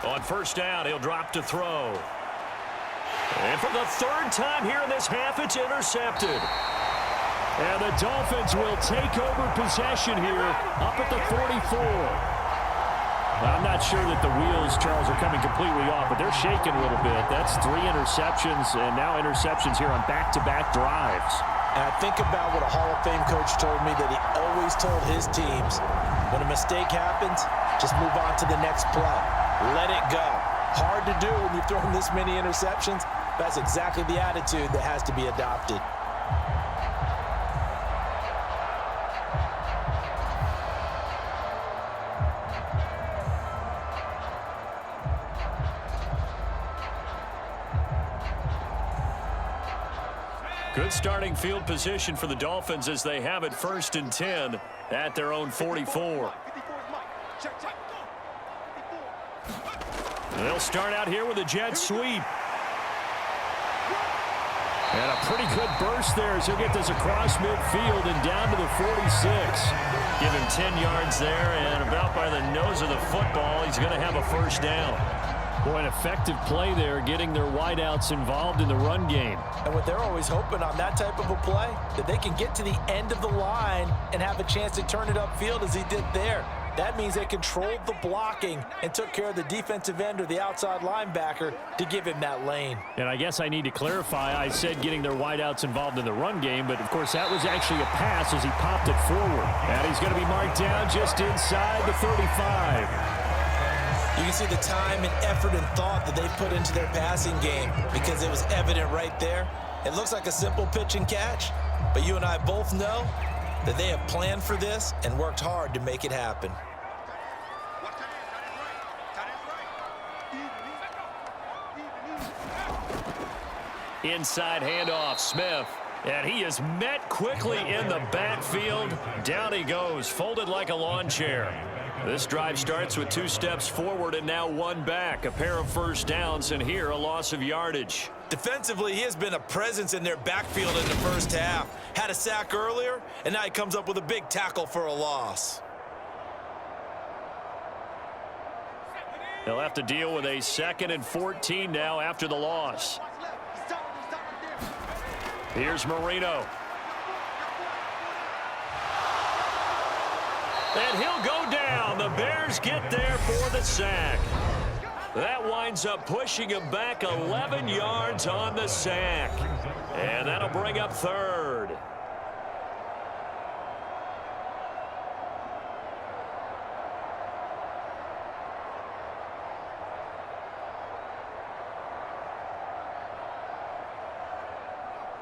On first down, he'll drop to throw. And for the third time here in this half, it's intercepted. And the Dolphins will take over possession here up at the 44. I'm not sure that the wheels, Charles, are coming completely off, but they're shaking a little bit. That's 3 interceptions, and now interceptions here on back-to-back drives. And I think about what a Hall of Fame coach told me that he always told his teams, when a mistake happens, just move on to the next play. Let it go. Hard to do when you've thrown this many interceptions. That's exactly the attitude that has to be adopted. Good starting field position for the Dolphins as they have it 1st and 10 at their own 44. They'll start out here with a jet sweep. And a pretty good burst there as he'll get this across midfield and down to the 46. Give him 10 yards there, and about by the nose of the football, he's going to have a first down. Boy, an effective play there, getting their wideouts involved in the run game. And what they're always hoping on that type of a play, that they can get to the end of the line and have a chance to turn it upfield as he did there. That means they controlled the blocking and took care of the defensive end or the outside linebacker to give him that lane. And I guess I need to clarify, I said getting their wideouts involved in the run game, but of course that was actually a pass as he popped it forward. And he's going to be marked down just inside the 35. You can see the time and effort and thought that they put into their passing game because it was evident right there. It looks like a simple pitch and catch, but you and I both know that they have planned for this and worked hard to make it happen. Inside handoff, Smith. And he is met quickly in the backfield. Down he goes, folded like a lawn chair. This drive starts with 2 steps forward and now 1 back. A pair of first downs, and here a loss of yardage. Defensively, he has been a presence in their backfield in the first half. Had a sack earlier, and now he comes up with a big tackle for a loss. They'll have to deal with a 2nd and 14 now after the loss. Here's Marino. And he'll go down. The Bears get there for the sack. That winds up pushing him back 11 yards on the sack. And that'll bring up 3rd.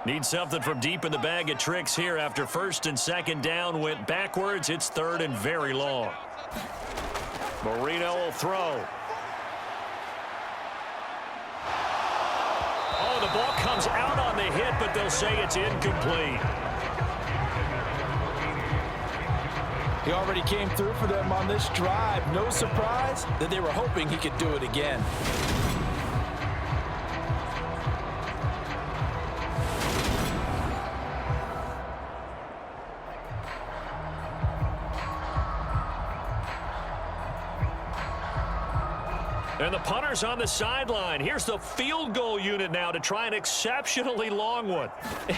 Need something from deep in the bag of tricks here after 1st and 2nd down went backwards. It's 3rd and very long. Marino will throw. Oh, the ball comes out on the hit, but they'll say it's incomplete. He already came through for them on this drive. No surprise that they were hoping he could do it again. And the punter's on the sideline. Here's the field goal unit now to try an exceptionally long one.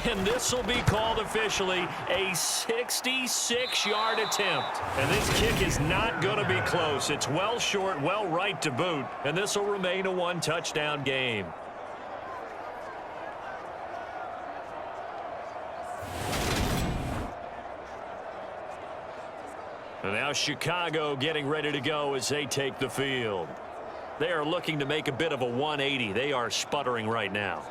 And this will be called officially a 66-yard attempt. And this kick is not going to be close. It's well short, well right to boot. And this will remain a 1-touchdown game. And now Chicago getting ready to go as they take the field. They are looking to make a bit of a 180. They are sputtering right now.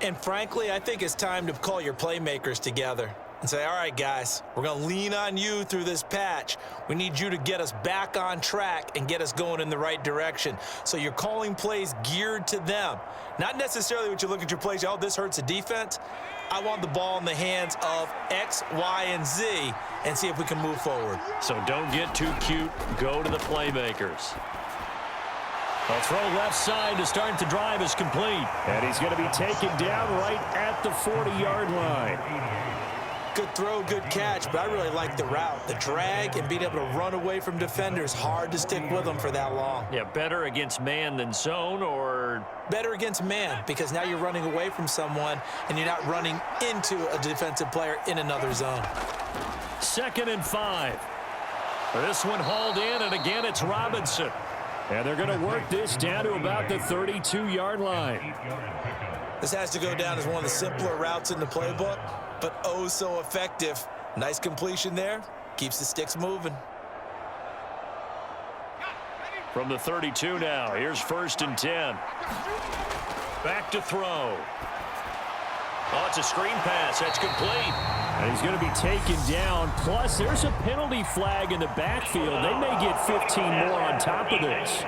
And frankly, I think it's time to call your playmakers together and say, all right, guys, we're going to lean on you through this patch. We need you to get us back on track and get us going in the right direction. So you're calling plays geared to them. Not necessarily what you look at your plays, oh, this hurts the defense. I want the ball in the hands of X, Y, and Z and see if we can move forward. So don't get too cute. Go to the playmakers. A throw left side to start the drive is complete. And he's going to be taken down right at the 40-yard line. Good throw, good catch, but I really like the route. The drag and being able to run away from defenders, hard to stick with them for that long. Yeah, better against man than zone, or? Better against man, because now you're running away from someone and you're not running into a defensive player in another zone. 2nd and 5. This one hauled in, and again it's Robinson. And they're going to work this down to about the 32-yard line. This has to go down as one of the simpler routes in the playbook, but oh so effective. Nice completion there. Keeps the sticks moving. From the 32 now, here's 1st and 10. Back to throw. Oh, it's a screen pass. That's complete. And he's going to be taken down. Plus, there's a penalty flag in the backfield. They may get 15 more on top of this.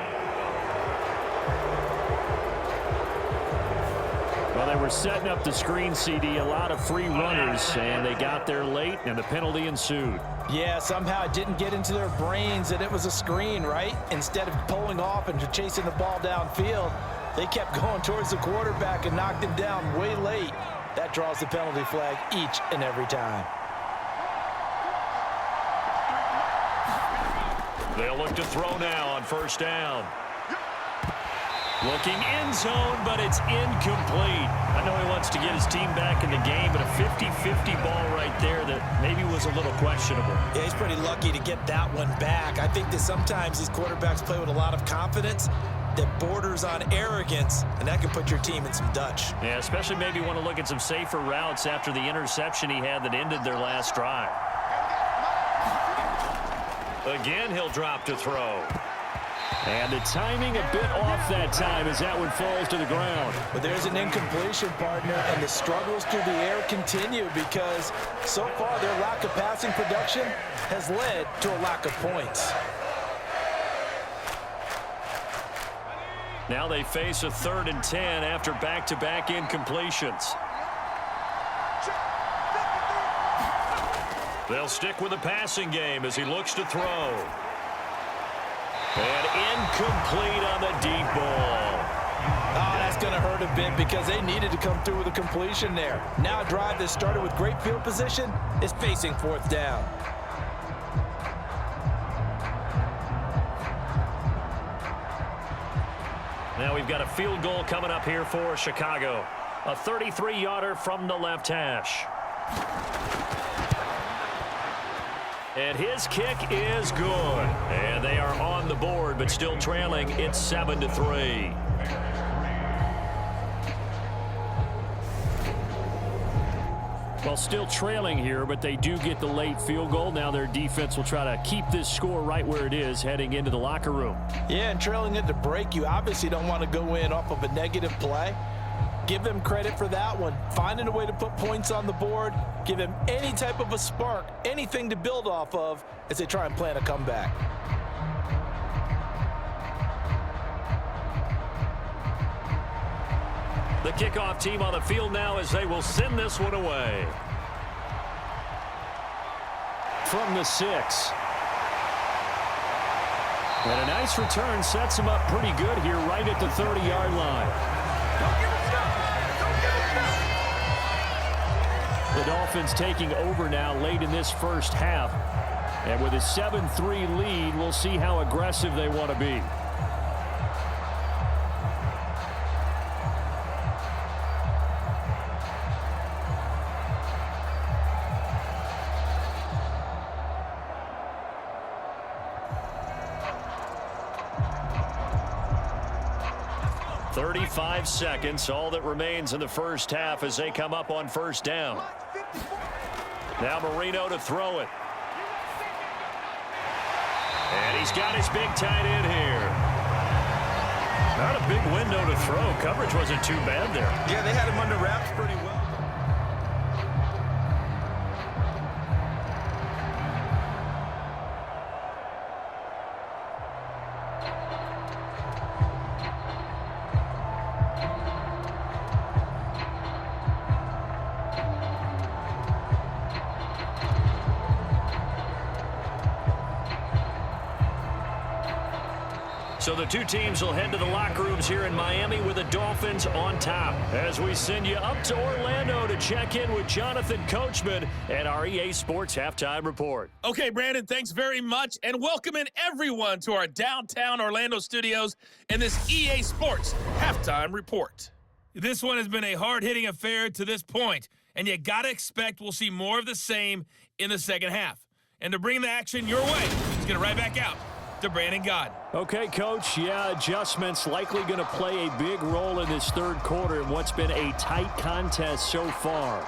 Well, they were setting up the screen, CD, a lot of free runners, and they got there late, and the penalty ensued. Yeah, somehow it didn't get into their brains that it was a screen, right? Instead of pulling off and chasing the ball downfield, they kept going towards the quarterback and knocked him down way late. That draws the penalty flag each and every time. They'll look to throw now on 1st down. Looking end zone, but it's incomplete. I know he wants to get his team back in the game, but a 50-50 ball right there that maybe was a little questionable. Yeah, he's pretty lucky to get that one back. I think that sometimes these quarterbacks play with a lot of confidence that borders on arrogance, and that can put your team in some Dutch. Yeah, especially maybe want to look at some safer routes after the interception he had that ended their last drive. Again, he'll drop to throw. And the timing a bit off that time as that one falls to the ground. But there's an incompletion, partner, and the struggles through the air continue because so far their lack of passing production has led to a lack of points. Now they face a 3rd and 10 after back-to-back incompletions. They'll stick with the passing game as he looks to throw. And incomplete on the deep ball. Oh, that's going to hurt a bit because they needed to come through with a completion there. Now a drive that started with great field position is facing 4th down. Now we've got a field goal coming up here for Chicago. A 33-yarder from the left hash. And his kick is good. And they are on the board, but still trailing. It's 7-3. Well, still trailing here, but they do get the late field goal. Now their defense will try to keep this score right where it is heading into the locker room. Yeah, and trailing at the break, you obviously don't want to go in off of a negative play. Give them credit for that one. Finding a way to put points on the board, give them any type of a spark, anything to build off of as they try and plan a comeback. The kickoff team on the field now as they will send this one away. From the 6. And a nice return sets him up pretty good here right at the 30-yard line. The Dolphins taking over now late in this first half. And with a 7-3 lead, we'll see how aggressive they want to be. .35 seconds, all that remains in the first half as they come up on 1st down. Now Marino to throw it. And he's got his big tight end here. Not a big window to throw. Coverage wasn't too bad there. Yeah, they had him under wraps pretty well. So the two teams will head to the locker rooms here in Miami with the Dolphins on top. As we send you up to Orlando to check in with Jonathan Coachman and our EA Sports Halftime Report. Okay, Brandon, thanks very much, and welcome in everyone to our downtown Orlando studios and this EA Sports Halftime Report. This one has been a hard-hitting affair to this point, and you got to expect we'll see more of the same in the second half. And to bring the action your way, let's get it right back out to Brandon Gaudin. Okay, Coach, adjustments likely going to play a big role in this third quarter in what's been a tight contest so far.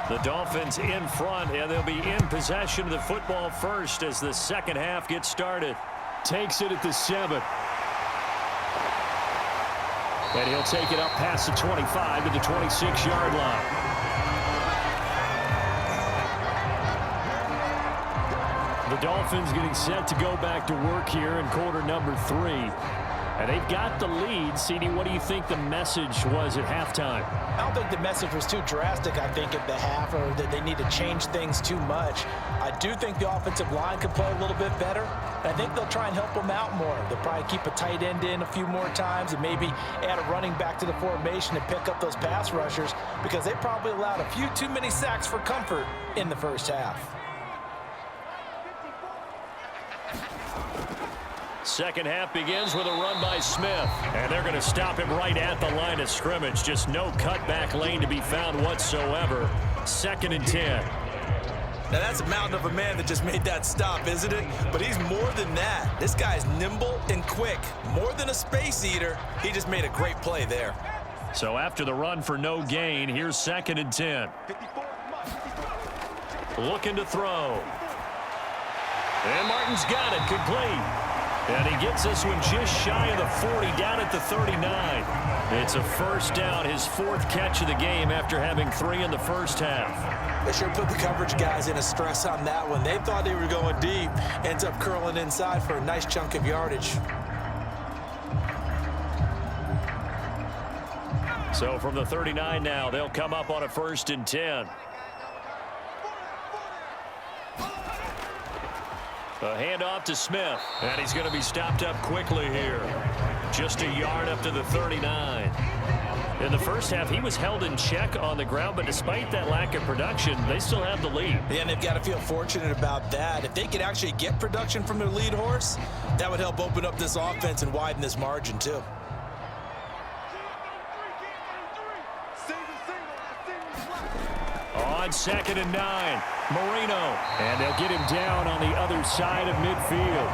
The Dolphins in front, and they'll be in possession of the football first as the second half gets started. Takes it at the 7. And he'll take it up past the 25 to the 26-yard line. The Dolphins getting set to go back to work here in quarter number 3. And they've got the lead. CD, what do you think the message was at halftime? I don't think the message was too drastic, I think, at the half, or that they need to change things too much. I do think the offensive line could play a little bit better. I think they'll try and help them out more. They'll probably keep a tight end in a few more times and maybe add a running back to the formation and pick up those pass rushers, because they probably allowed a few too many sacks for comfort in the first half. Second half begins with a run by Smith. And they're going to stop him right at the line of scrimmage. Just no cutback lane to be found whatsoever. 2nd and 10. Now, that's a mountain of a man that just made that stop, isn't it? But he's more than that. This guy's nimble and quick. More than a space eater. He just made a great play there. So after the run for no gain, here's 2nd and 10. Looking to throw. And Martin's got it, complete. And he gets this one just shy of the 40, down at the 39. It's a first down, his 4th catch of the game after having 3 in the first half. They sure put the coverage guys in a stress on that one. They thought they were going deep. Ends up curling inside for a nice chunk of yardage. So from the 39 now, they'll come up on a 1st and 10. A handoff to Smith, and he's going to be stopped up quickly here. Just a yard up to the 39. In the first half, he was held in check on the ground, but despite that lack of production, they still have the lead. Yeah, and they've got to feel fortunate about that. If they could actually get production from their lead horse, that would help open up this offense and widen this margin, too. On 2nd and 9, Marino. And they'll get him down on the other side of midfield.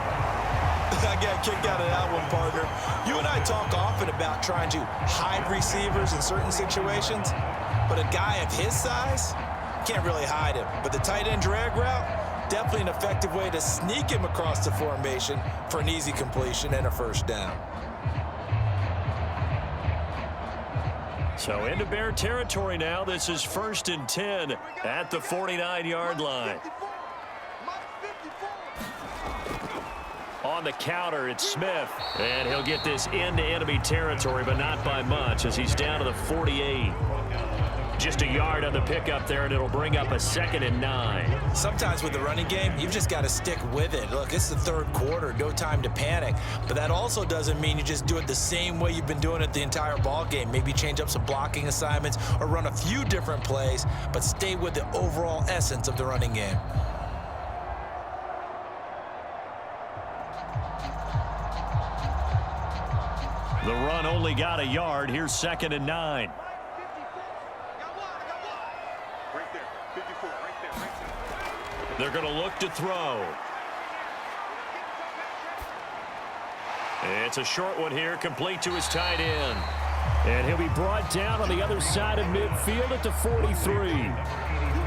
I got kicked out of that one, partner. You and I talk often about trying to hide receivers in certain situations, but a guy of his size can't really hide him. But the tight end drag route, definitely an effective way to sneak him across the formation for an easy completion and a first down. So into Bear territory now. This is 1st and 10 at the 49-yard line. On the counter, it's Smith. And he'll get this into enemy territory, but not by much, as he's down to the 48. Just a yard on the pickup there, and it'll bring up a 2nd and 9. Sometimes with the running game, you've just got to stick with it. Look, it's the third quarter, no time to panic. But that also doesn't mean you just do it the same way you've been doing it the entire ball game. Maybe change up some blocking assignments or run a few different plays, but stay with the overall essence of the running game. The run only got a yard. Here's 2nd and 9. They're going to look to throw. It's a short one here, complete to his tight end. And he'll be brought down on the other side of midfield at the 43.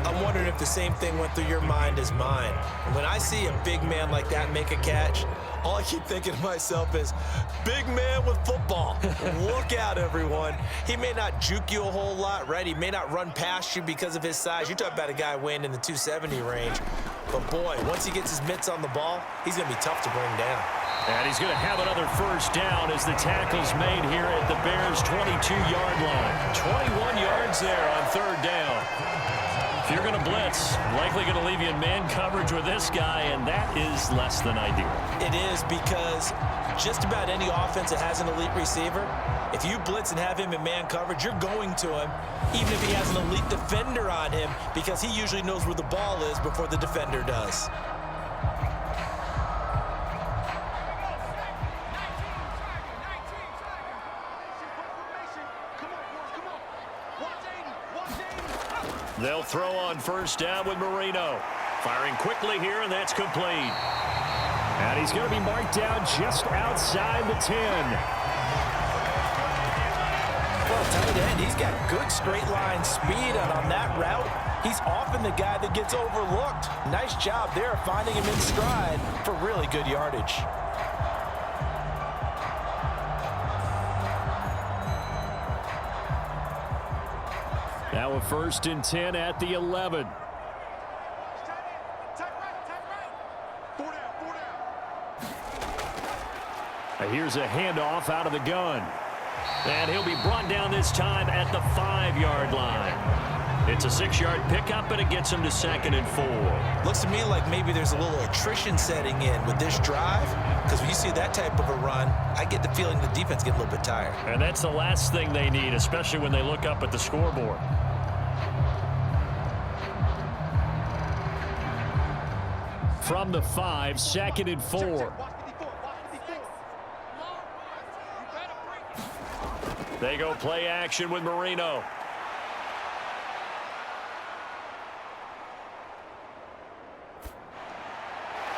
I'm wondering if the same thing went through your mind as mine. And when I see a big man like that make a catch, all I keep thinking to myself is, big man with football. Look out, everyone. He may not juke you a whole lot, right? He may not run past you because of his size. You're talking about a guy weighing in the 270 range. But, boy, once he gets his mitts on the ball, he's going to be tough to bring down. And he's going to have another first down as the tackle's made here at the Bears' 22-yard line. 21 yards there on third down. If you're going to blitz, likely going to leave you in man coverage with this guy, and that is less than ideal. It is, because just about any offense that has an elite receiver, if you blitz and have him in man coverage, you're going to him, even if he has an elite defender on him, because he usually knows where the ball is before the defender does. They'll throw on first down with Marino. Firing quickly here, and that's complete. And he's going to be marked down just outside the 10. Well, tight end, he's got good straight line speed, and on that route, he's often the guy that gets overlooked. Nice job there finding him in stride for really good yardage. Now a 1st and 10 at the 11. Here's a handoff out of the gun. And he'll be brought down this time at the 5-yard line. It's a 6-yard pickup, and it gets him to 2nd and 4. Looks to me like maybe there's a little attrition setting in with this drive, because when you see that type of a run, I get the feeling the defense gets a little bit tired. And that's the last thing they need, especially when they look up at the scoreboard. From the 5, 2nd and 4. They go play action with Marino.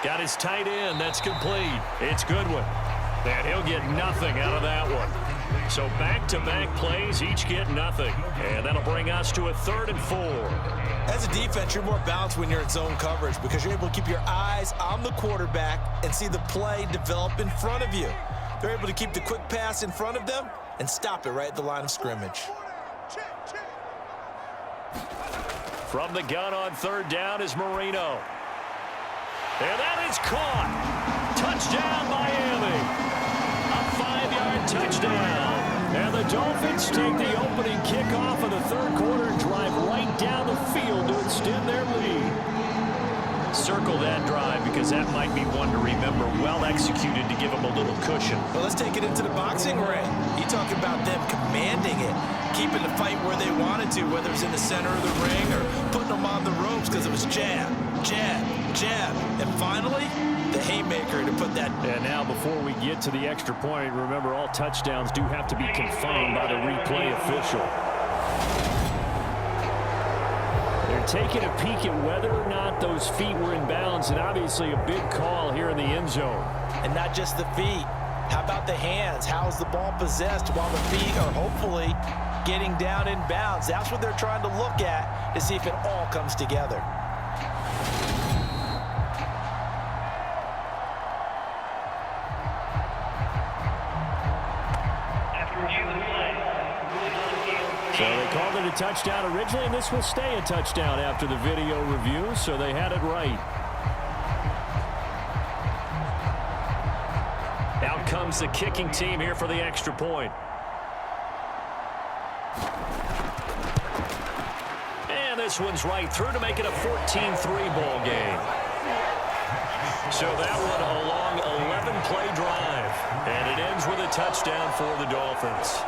Got his tight end. That's complete. It's Goodwin. And he'll get nothing out of that one. So back-to-back plays, each get nothing. And that'll bring us to a 3rd and 4. As a defense, you're more balanced when you're in zone coverage because you're able to keep your eyes on the quarterback and see the play develop in front of you. They're able to keep the quick pass in front of them and stop it right at the line of scrimmage. From the gun on 3rd down is Marino. And that is caught. Touchdown, Miami. A 5-yard touchdown. And the Dolphins take the opening kickoff of the 3rd quarter and drive right down the field to extend their lead. Circle that drive because that might be one to remember. Well executed to give them a little cushion. Well, let's take it into the boxing ring. You talk about them commanding it, keeping the fight where they wanted to, whether it's in the center of the ring or putting them on the ropes because it was jab, jab, jab. And finally, the haymaker to put that. And now before we get to the extra point, remember all touchdowns do have to be confirmed by the replay official. They're taking a peek at whether or not those feet were in bounds, and obviously a big call here in the end zone. And not just the feet. How about the hands? How's the ball possessed while the feet are hopefully getting down in bounds? That's what they're trying to look at to see if it all comes together. So they called it a touchdown originally, and this will stay a touchdown after the video review, so they had it right. Out comes the kicking team here for the extra point. And this one's right through to make it a 14-3 ball game. So that one a long 11-play drive, and it ends with a touchdown for the Dolphins.